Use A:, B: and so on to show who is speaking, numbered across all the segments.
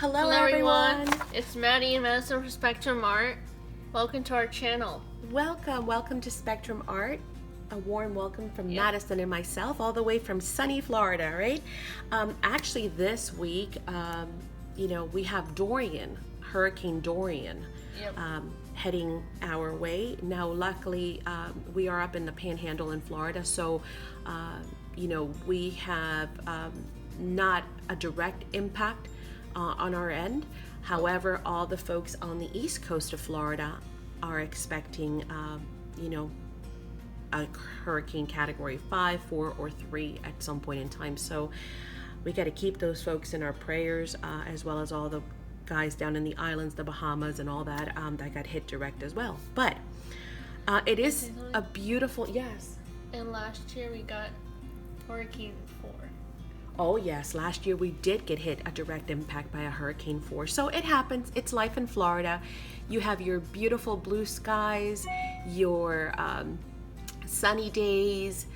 A: Hello everyone.
B: It's Madi Madison from Spectrum Art. Welcome to our channel.
A: Welcome to Spectrum Art. A warm welcome from Madison and myself, all the way from sunny Florida, right? Actually, this week, we have Hurricane Dorian, heading our way. Now, luckily, we are up in the Panhandle in Florida, so we have not a direct impact on our end. However, all the folks on the east coast of Florida are expecting, a hurricane category 5, 4, or 3 at some point in time. So we got to keep those folks in our prayers, as well as all the guys down in the islands, the Bahamas, and all that that got hit direct as well. But it is a beautiful, yes.
B: And last year we got Hurricane 4.
A: Oh yes, last year we did get hit a direct impact by a Hurricane 4. So it happens. It's life in Florida. You have your beautiful blue skies, your sunny days,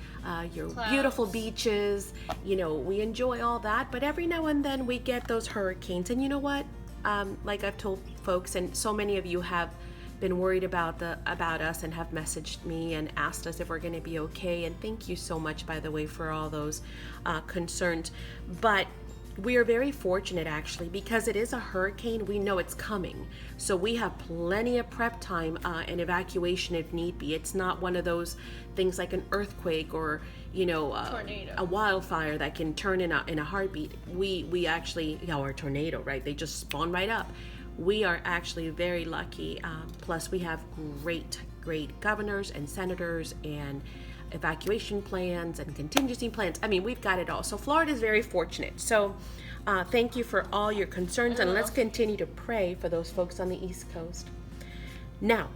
A: your
B: clouds,
A: beautiful beaches. We enjoy all that, but every now and then we get those hurricanes. And you know what? Like I've told folks, and so many of you have been worried about us and have messaged me and asked us if we're going to be okay. And thank you so much, by the way, for all those concerns. But we are very fortunate, actually, because it is a hurricane. We know it's coming, so we have plenty of prep time and evacuation if need be. It's not one of those things like an earthquake or a wildfire that can turn in a heartbeat. We actually, or a tornado, right? They just spawn right up. We are actually very lucky. Plus, we have great governors and senators and evacuation plans and contingency plans. I mean, we've got it all. So Florida is very fortunate. So thank you for all your concerns, and let's continue to pray for those folks on the East Coast. Now,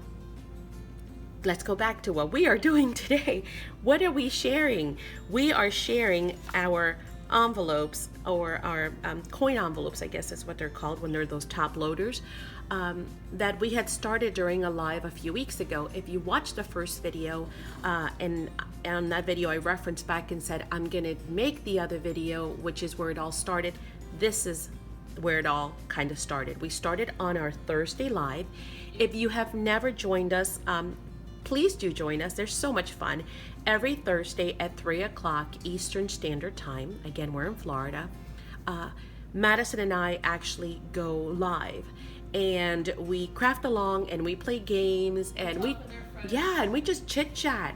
A: let's go back to what we are doing today. What are we sharing? We are sharing our envelopes, or our coin envelopes, I guess is what they're called when they're those top loaders, that we had started during a live a few weeks ago. If you watched the first video, and on that video I referenced back and said I'm gonna make the other video, which is where it all started. This is where it all kind of started. We started on our Thursday live. If you have never joined us, please do join us. There's so much fun. Every Thursday at 3 o'clock Eastern Standard Time. Again, we're in Florida. Madison and I actually go live, and we craft along and we play games, and we just chit chat.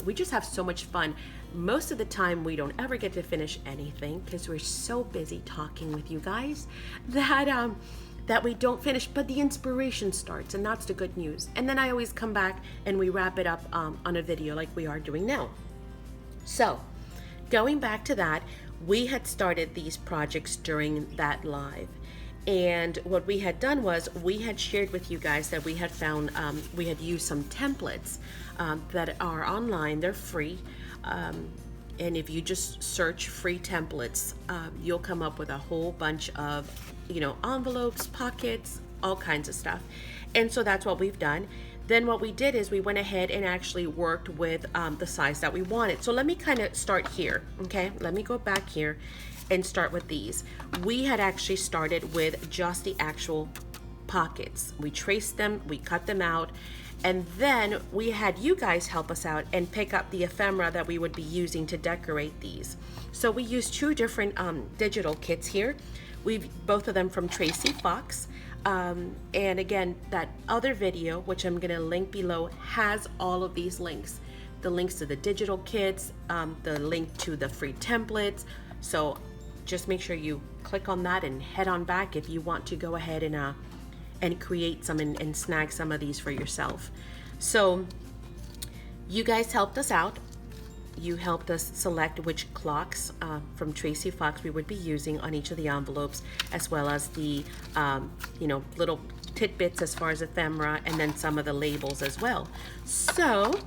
A: We just have so much fun. Most of the time we don't ever get to finish anything because we're so busy talking with you guys that we don't finish, but the inspiration starts, and that's the good news. And then I always come back and we wrap it up on a video like we are doing now. So going back to that, we had started these projects during that live, and what we had done was we had shared with you guys that we had found, we had used some templates that are online. They're free. And if you just search free templates, you'll come up with a whole bunch of, envelopes, pockets, all kinds of stuff. And so that's what we've done. Then what we did is we went ahead and actually worked with the size that we wanted. So let me kind of start here, okay? Let me go back here and start with these. We had actually started with just the actual pockets. We traced them, we cut them out, and then we had you guys help us out and pick up the ephemera that we would be using to decorate these. So we used two different digital kits here. Both of them from Tracy Fox. And again, that other video, which I'm gonna link below, has all of these links. The links to the digital kits, the link to the free templates. So just make sure you click on that and head on back if you want to go ahead and create some and snag some of these for yourself. So you guys helped us out. You helped us select which clocks from Tracy Fox we would be using on each of the envelopes, as well as the little tidbits as far as ephemera, and then some of the labels as well. So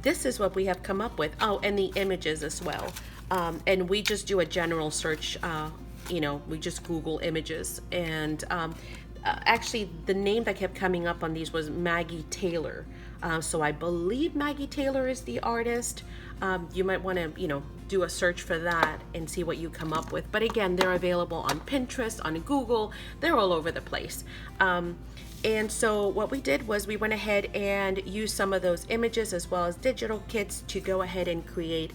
A: this is what we have come up with. Oh, and the images as well. And we just do a general search. We just Google images, and actually, the name that kept coming up on these was Maggie Taylor. So I believe Maggie Taylor is the artist. You might want to, do a search for that and see what you come up with. But again, they're available on Pinterest, on Google. They're all over the place. And so what we did was we went ahead and used some of those images as well as digital kits to go ahead and create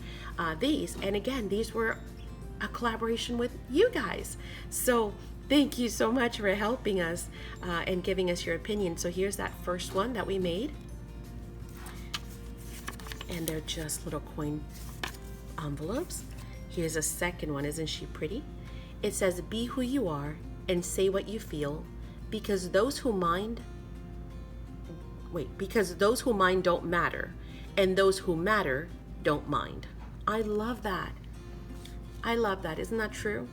A: these. And again, these were a collaboration with you guys. So thank you so much for helping us and giving us your opinion. So here's that first one that we made. And they're just little coin envelopes. Here's a second one. Isn't she pretty? It says, be who you are and say what you feel, because those who mind don't matter, and those who matter don't mind. I love that. I love that. Isn't that true?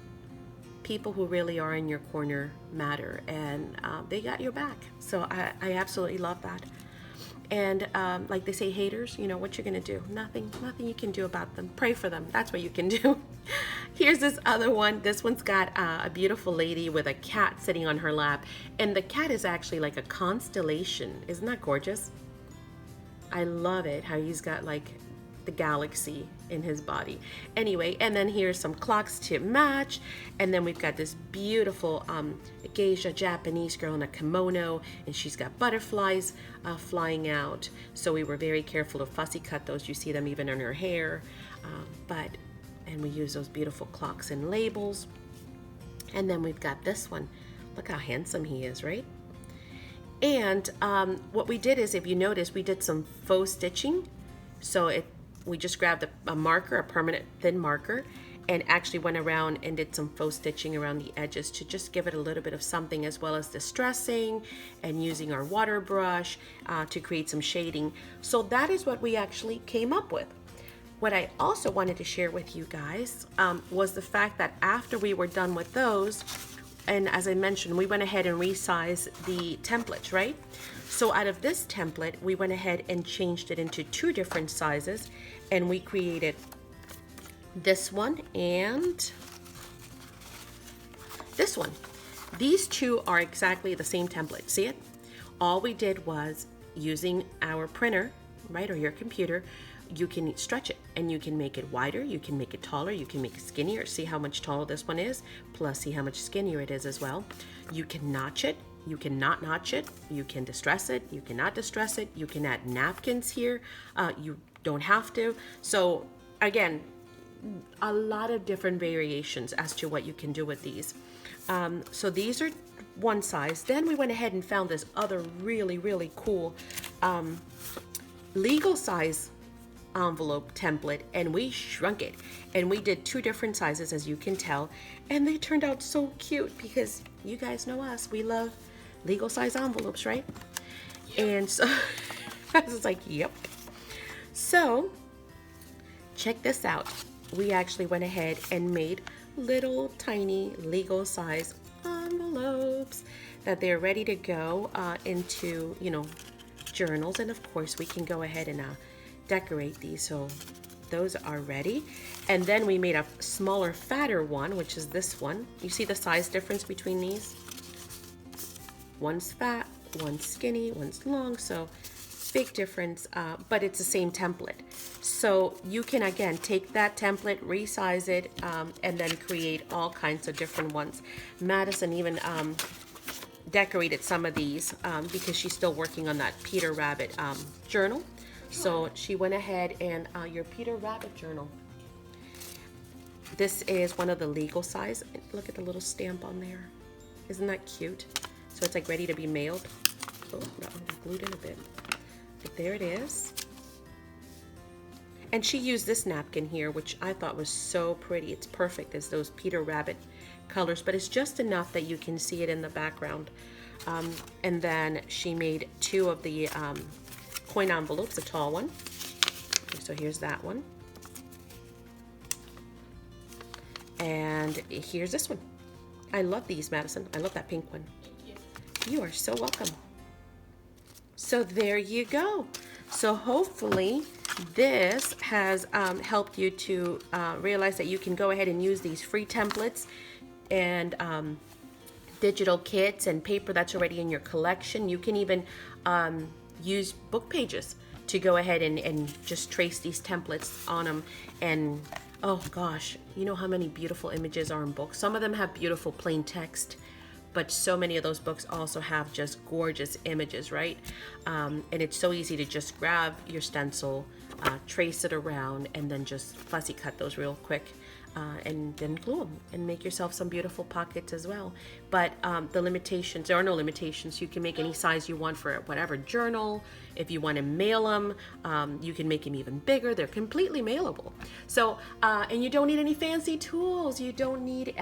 A: People who really are in your corner matter, and they got your back. So I absolutely love that. And like they say, haters, what you're gonna do? Nothing you can do about them. Pray for them. That's what you can do. Here's this other one. This one's got a beautiful lady with a cat sitting on her lap, and the cat is actually like a constellation. Isn't that gorgeous? I love it how he's got like the galaxy in his body. Anyway, and then here's some clocks to match, and then we've got this beautiful geisha Japanese girl in a kimono, and she's got butterflies flying out. So we were very careful to fussy cut those. You see them even in her hair, and we use those beautiful clocks and labels. And then we've got this one. Look how handsome he is, right? And what we did is, if you notice, we did some faux stitching. So we just grabbed a marker, a permanent thin marker, and actually went around and did some faux stitching around the edges to just give it a little bit of something, as well as distressing and using our water brush to create some shading. So that is what we actually came up with. What I also wanted to share with you guys was the fact that after we were done with those, and as I mentioned, we went ahead and resized the templates, right? So out of this template, we went ahead and changed it into 2 different sizes, and we created this one and this one. These 2 are exactly the same template. See it? All we did was, using our printer, right, or your computer, you can stretch it and you can make it wider, you can make it taller, you can make it skinnier. See how much taller this one is, plus see how much skinnier it is as well. You can notch it, you cannot notch it, you can distress it, you cannot distress it, you can add napkins here, you don't have to. So again, a lot of different variations as to what you can do with these. So these are one size. Then we went ahead and found this other really, really cool legal size envelope template, and we shrunk it, and we did 2 different sizes, as you can tell, and they turned out so cute, because you guys know us, we love legal size envelopes, right? Yep. And so I was like, yep. So check this out. We actually went ahead and made little tiny legal size envelopes that they're ready to go into, journals, and of course we can go ahead and decorate these. So those are ready. And then we made a smaller, fatter one, which is this one. You see the size difference between these? One's fat, one's skinny, one's long, so big difference, but it's the same template. So you can again take that template, resize it, and then create all kinds of different ones. Madison even decorated some of these because she's still working on that Peter Rabbit journal. So she went ahead and your Peter Rabbit journal. This is one of the legal size. Look at the little stamp on there. Isn't that cute? So it's like ready to be mailed. Oh, that one got glued in a bit. But there it is. And she used this napkin here, which I thought was so pretty. It's perfect as those Peter Rabbit colors, but it's just enough that you can see it in the background. And then she made 2 of the coin envelopes, a tall one. Okay, so here's that one. And here's this one. I love these, Madison. I love that pink one. Thank you. You are so welcome. So there you go. So hopefully this has helped you to realize that you can go ahead and use these free templates and digital kits and paper that's already in your collection. You can even use book pages to go ahead and just trace these templates on them. And oh gosh, you know how many beautiful images are in books. Some of them have beautiful plain text, but so many of those books also have just gorgeous images, right? And it's so easy to just grab your stencil, trace it around, and then just fussy cut those real quick. And then glue them and make yourself some beautiful pockets as well. But the limitations, there are no limitations. You can make any size you want for whatever journal. If you want to mail them, you can make them even bigger. They're completely mailable. So, and you don't need any fancy tools. You don't need,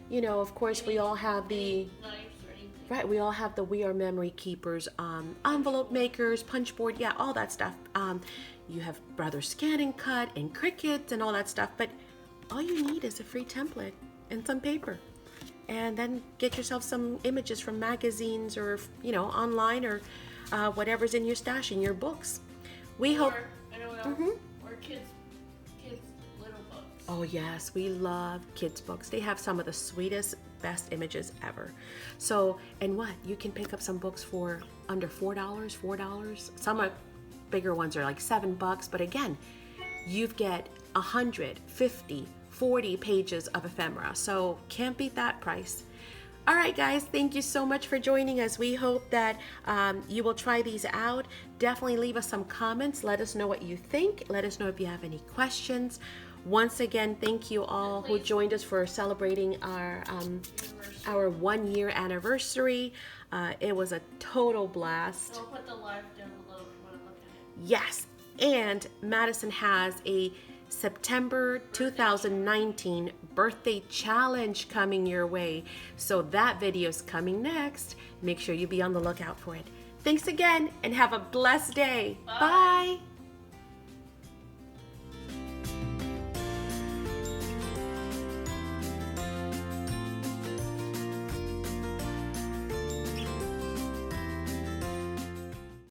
A: you know, of course, we all have the, right, we all have the We Are Memory Keepers, envelope makers, punch board, yeah, all that stuff. You have Brother Scan and Cut and Cricut and all that stuff, but all you need is a free template and some paper, and then get yourself some images from magazines or, you know, online, or whatever's in your stash in your books. We hope.
B: Or kids little books.
A: Oh yes, we love kids books. They have some of the sweetest, best images ever. So, and what, you can pick up some books for under $4. Some of bigger ones are like $7, but again, you get 150, 40 pages of ephemera, so can't beat that price. All right, guys, thank you so much for joining us. We hope that you will try these out. Definitely leave us some comments. Let us know what you think. Let us know if you have any questions. Once again, thank you all who joined us for celebrating our 1 year anniversary. It was a total blast.
B: I'll put the live down below if you want to look at it.
A: Yes, and Madison has a September 2019 birthday challenge coming your way. So that video is coming next. Make sure you be on the lookout for it. Thanks again and have a blessed day. Bye. Bye.